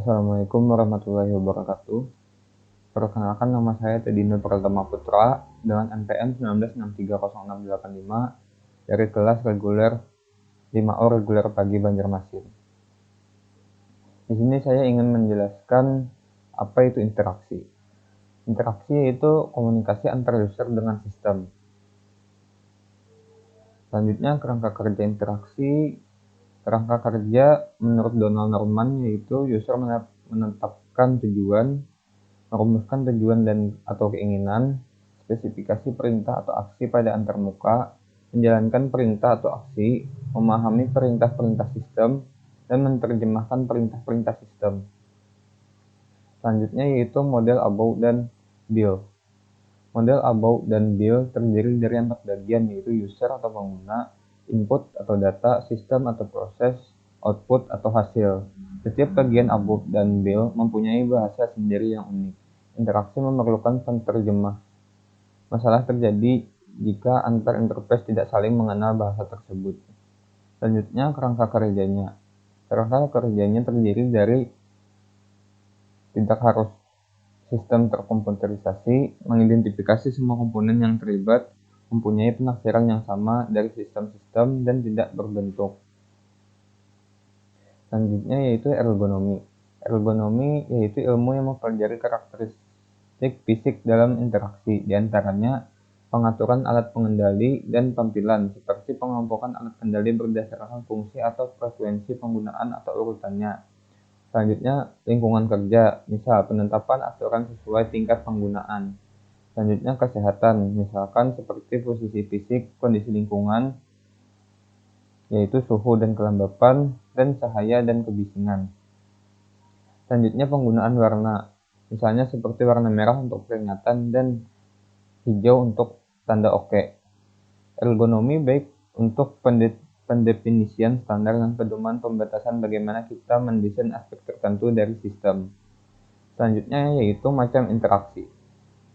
Assalamualaikum warahmatullahi wabarakatuh. Perkenalkan, nama saya Tedino Pratama Putra dengan NPM 19630685 dari kelas reguler 5O reguler pagi Banjarmasin. Di sini saya ingin menjelaskan apa itu interaksi. Interaksi yaitu komunikasi antar user dengan sistem. Selanjutnya, kerangka kerja interaksi. Kerangka kerja menurut Donald Norman yaitu user menetapkan tujuan, merumuskan tujuan dan atau keinginan, spesifikasi perintah atau aksi pada antarmuka, menjalankan perintah atau aksi, memahami perintah-perintah sistem, dan menerjemahkan perintah-perintah sistem. Selanjutnya yaitu model About dan Build. Model About dan Build terdiri dari 4 bagian, yaitu user atau pengguna, input atau data, sistem atau proses, output atau hasil. Setiap bagian About dan Build mempunyai bahasa sendiri yang unik. Interaksi memerlukan penerjemah. Masalah terjadi jika antar interface tidak saling mengenal bahasa tersebut. Selanjutnya, kerangka kerjanya. Kerangka kerjanya terdiri dari tidak harus sistem terkomputerisasi, mengidentifikasi semua komponen yang terlibat, mempunyai penafsiran yang sama dari sistem-sistem, dan tidak berbentuk. Selanjutnya yaitu ergonomi. Ergonomi yaitu ilmu yang mempelajari karakteristik fisik dalam interaksi, diantaranya pengaturan alat pengendali dan tampilan, seperti pengelompokan alat kendali berdasarkan fungsi atau frekuensi penggunaan atau urutannya. Selanjutnya, lingkungan kerja, misal penetapan aturan sesuai tingkat penggunaan. Selanjutnya, kesehatan, misalkan seperti posisi fisik, kondisi lingkungan, yaitu suhu dan kelembapan, dan cahaya dan kebisingan. Selanjutnya, penggunaan warna, misalnya seperti warna merah untuk peringatan dan hijau untuk tanda oke. Ergonomi baik untuk pendefinisian standar dan pedoman pembatasan bagaimana kita mendesain aspek tertentu dari sistem. Selanjutnya yaitu macam interaksi.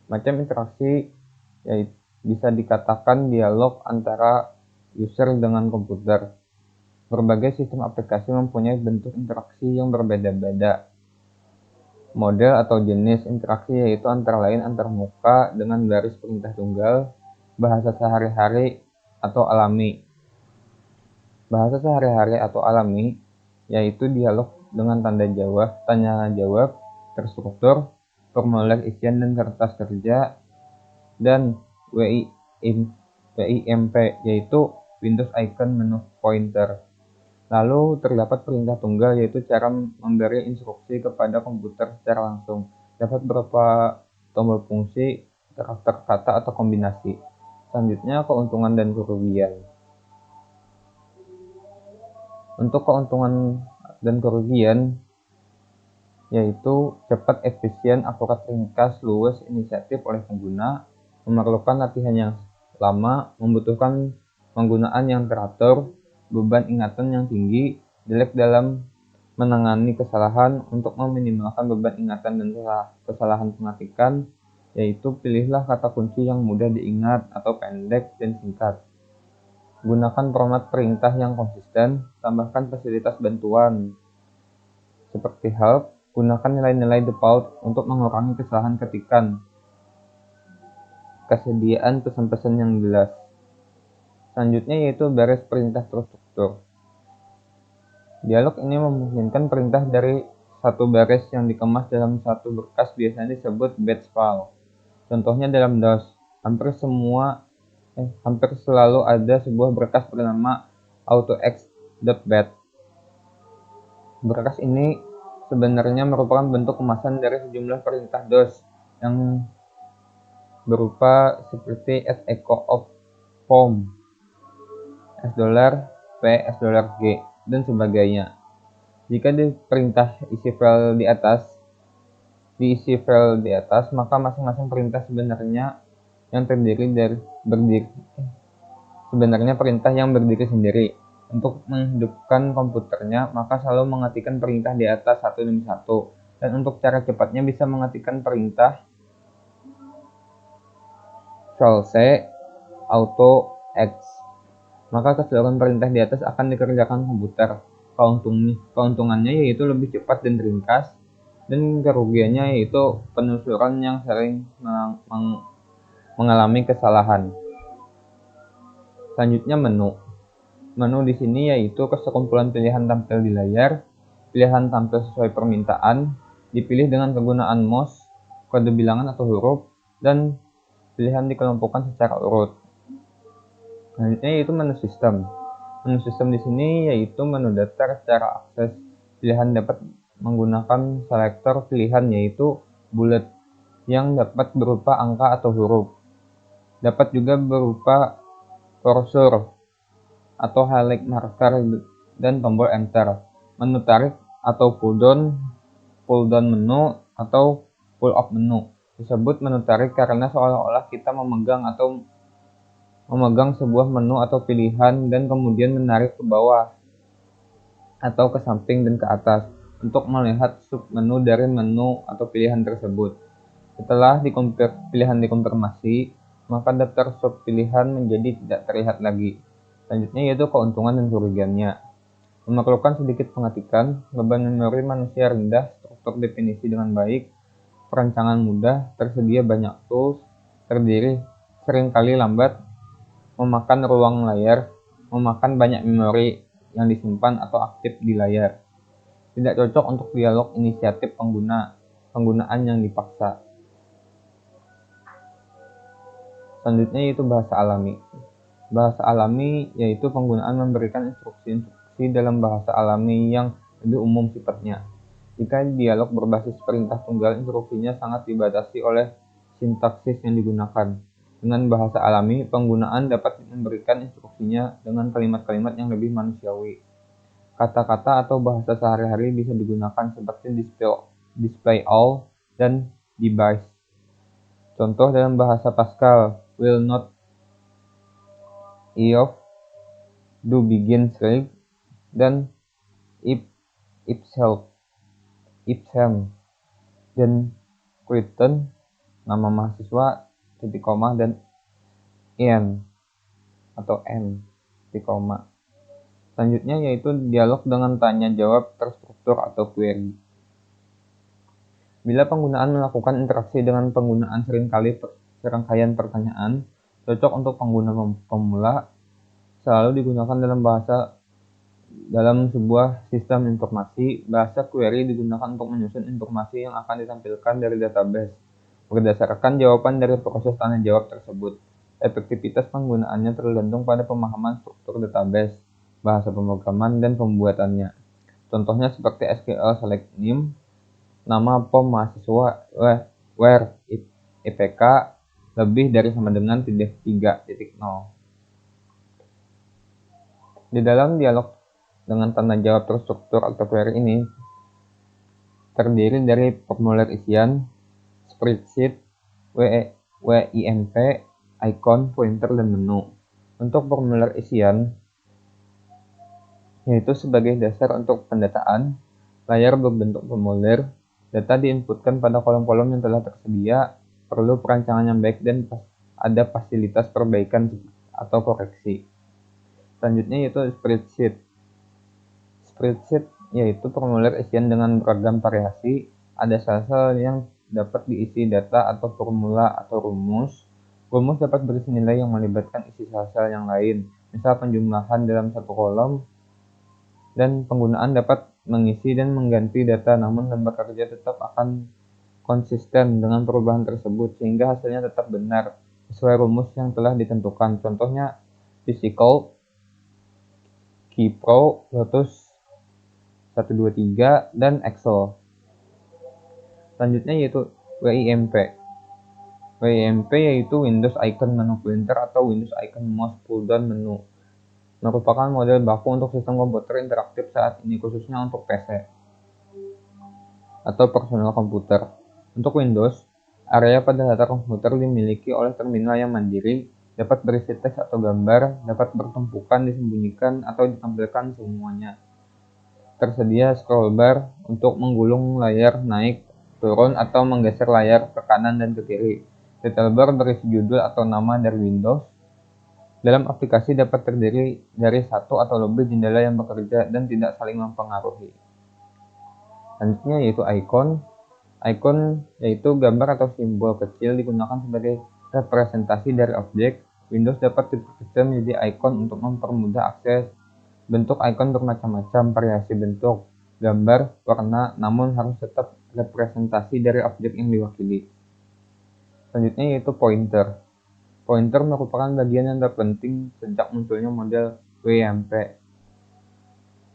Macam interaksi yaitu bisa dikatakan dialog antara user dengan komputer. Berbagai sistem aplikasi mempunyai bentuk interaksi yang berbeda-beda. Model atau jenis interaksi yaitu antara lain antarmuka dengan baris perintah tunggal, bahasa sehari-hari atau alami. Bahasa sehari-hari atau alami yaitu dialog dengan tanya jawab, terstruktur, formulir isian dan kertas kerja, dan WIMP yaitu Windows Icon Menu Pointer. Lalu terdapat perintah tunggal yaitu cara memberi instruksi kepada komputer secara langsung. Dapat berupa tombol fungsi, karakter kata atau kombinasi. Selanjutnya keuntungan dan kerugian. Untuk keuntungan dan kerugian yaitu cepat, efisien, akurat, ringkas, luwes, inisiatif oleh pengguna, memerlukan latihan yang lama, membutuhkan penggunaan yang teratur, beban ingatan yang tinggi, jelek dalam menangani kesalahan. Untuk meminimalkan beban ingatan dan kesalahan pengetikan, yaitu pilihlah kata kunci yang mudah diingat atau pendek dan singkat. Gunakan format perintah yang konsisten, tambahkan fasilitas bantuan seperti help, gunakan nilai-nilai default untuk mengurangi kesalahan ketikan. Kesediaan pesan-pesan yang jelas. Selanjutnya yaitu baris perintah terstruktur. Dialog ini memungkinkan perintah dari satu baris yang dikemas dalam satu berkas, biasanya disebut batch file. Contohnya dalam DOS, hampir selalu ada sebuah berkas bernama autox.bat. Berkas ini sebenarnya merupakan bentuk kemasan dari sejumlah perintah DOS yang berupa seperti $echo of form, $p, $g, dan sebagainya. Jika di perintah isi file di atas, maka masing-masing perintah sebenarnya perintah yang berdiri sendiri. Untuk menghidupkan komputernya, maka selalu mengetikkan perintah di atas satu demi satu. Dan untuk cara cepatnya bisa mengetikkan perintah C auto X. Maka keseluruhan perintah di atas akan dikerjakan komputer. Keuntungannya yaitu lebih cepat dan ringkas, dan kerugiannya yaitu penelusuran yang sering mengalami kesalahan. Selanjutnya menu. Menu di sini yaitu sekumpulan pilihan tampil di layar, pilihan tampil sesuai permintaan, dipilih dengan kegunaan mouse, kode bilangan atau huruf, dan pilihan dikelompokkan secara urut. Selanjutnya yaitu menu sistem. Menu sistem di sini yaitu menu daftar secara akses. Pilihan dapat menggunakan selektor pilihan yaitu bullet yang dapat berupa angka atau huruf. Dapat juga berupa kursor atau highlight marker dan tombol enter. Menu tarik atau pull down menu atau pull up menu. Disebut menu tarik karena seolah-olah kita memegang sebuah menu atau pilihan dan kemudian menarik ke bawah atau ke samping dan ke atas untuk melihat submenu dari menu atau pilihan tersebut. Setelah pilihan dikonfirmasi, maka daftar sub pilihan menjadi tidak terlihat lagi. Selanjutnya yaitu keuntungan dan kerugiannya. Memerlukan sedikit pengetikan, beban memori manusia rendah, struktur definisi dengan baik, perancangan mudah, tersedia banyak tools, terdiri seringkali lambat, memakan ruang layar, memakan banyak memori yang disimpan atau aktif di layar. Tidak cocok untuk dialog inisiatif penggunaan yang dipaksa. Selanjutnya yaitu bahasa alami. Bahasa alami yaitu penggunaan memberikan instruksi-instruksi dalam bahasa alami yang lebih umum sifatnya. Jika dialog berbasis perintah tunggal, instruksinya sangat dibatasi oleh sintaksis yang digunakan. Dengan bahasa alami, penggunaan dapat memberikan instruksinya dengan kalimat-kalimat yang lebih manusiawi. Kata-kata atau bahasa sehari-hari bisa digunakan seperti display all dan device. Contoh dalam bahasa Pascal, will not, if, do begin straight, dan if shall, dan Kristen, nama mahasiswa, titik koma, dan n atau n, titik koma. Selanjutnya yaitu dialog dengan tanya jawab terstruktur atau query. Bila penggunaan melakukan interaksi dengan penggunaan serangkaian pertanyaan, cocok untuk pengguna pemula, selalu digunakan dalam sebuah sistem informasi. Bahasa query digunakan untuk menyusun informasi yang akan ditampilkan dari database berdasarkan jawaban dari proses tanya jawab tersebut. Efektivitas penggunaannya tergantung pada pemahaman struktur database, bahasa pemrograman, dan pembuatannya. Contohnya seperti SQL select name, nama pom mahasiswa, where IPK lebih dari sama dengan 3.0. Di dalam dialog dengan tanda jawab terstruktur atau query ini terdiri dari formulir isian, spreadsheet, WIMP, icon, pointer, dan menu. Untuk formulir isian, yaitu sebagai dasar untuk pendataan, layar berbentuk formulir, data diinputkan pada kolom-kolom yang telah tersedia, perlu perancangan yang baik dan ada fasilitas perbaikan atau koreksi. Selanjutnya yaitu spreadsheet. Spreadsheet yaitu formulir isian dengan beragam variasi, ada sel-sel yang dapat diisi data atau formula atau rumus. Rumus dapat berisi nilai yang melibatkan isi sel-sel yang lain, misal penjumlahan dalam satu kolom, dan penggunaan dapat mengisi dan mengganti data, namun lembar kerja tetap akan konsisten dengan perubahan tersebut sehingga hasilnya tetap benar sesuai rumus yang telah ditentukan. Contohnya Physical, Keypro, Lotus 123, dan Excel. Selanjutnya yaitu WIMP. WIMP yaitu Windows Icon Menu Pointer atau Windows Icon Mouse Pull Down Menu. Merupakan model baku untuk sistem komputer interaktif saat ini, khususnya untuk PC atau personal komputer. Untuk Windows, area pada latar komputer dimiliki oleh terminal yang mandiri, dapat berisi teks atau gambar, dapat bertumpukan, disembunyikan, atau ditampilkan semuanya. Tersedia scroll bar untuk menggulung layar naik, turun, atau menggeser layar ke kanan dan ke kiri. Detail bar berisi judul atau nama dari Windows. Dalam aplikasi dapat terdiri dari satu atau lebih jendela yang bekerja dan tidak saling mempengaruhi. Selanjutnya yaitu icon. Icon yaitu gambar atau simbol kecil digunakan sebagai representasi dari objek. Windows dapat diperkecil menjadi icon untuk mempermudah akses. Bentuk icon bermacam-macam, variasi bentuk, gambar, warna, namun harus tetap representasi dari objek yang diwakili. Selanjutnya yaitu pointer. Pointer merupakan bagian yang terpenting sejak munculnya model WMP.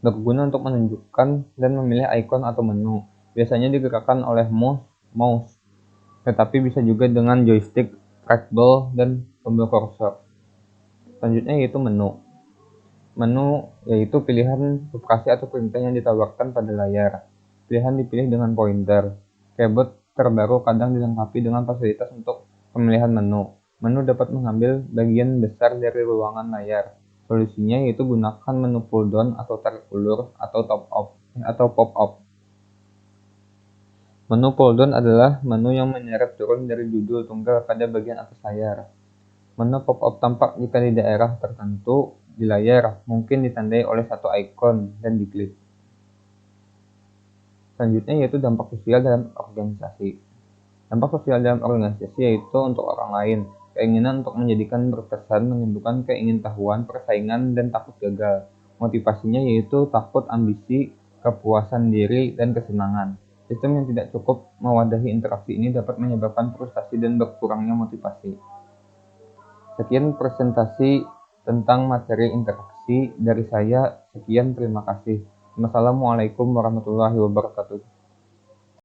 Berguna untuk menunjukkan dan memilih icon atau menu. Biasanya digerakkan oleh mouse, tetapi bisa juga dengan joystick, trackball, dan tombol kursor. Selanjutnya yaitu menu. Menu yaitu pilihan operasi atau perintah yang ditawarkan pada layar. Pilihan dipilih dengan pointer. Keyboard terbaru kadang dilengkapi dengan fasilitas untuk pemilihan menu. Menu dapat mengambil bagian besar dari ruangan layar. Solusinya yaitu gunakan menu pull down atau tarik ulur atau pop up. Menu pull down adalah menu yang menyeret turun dari judul tunggal pada bagian atas layar. Menu pop-up tampak jika di daerah tertentu di layar, mungkin ditandai oleh satu ikon dan diklik. Selanjutnya yaitu dampak sosial dalam organisasi. Dampak sosial dalam organisasi yaitu untuk orang lain. Keinginan untuk menjadikan berkesan menimbulkan keingintahuan, persaingan, dan takut gagal. Motivasinya yaitu takut, ambisi, kepuasan diri, dan kesenangan. Sistem yang tidak cukup mewadahi interaksi ini dapat menyebabkan frustasi dan berkurangnya motivasi. Sekian presentasi tentang materi interaksi dari saya. Sekian, terima kasih. Wassalamualaikum warahmatullahi wabarakatuh.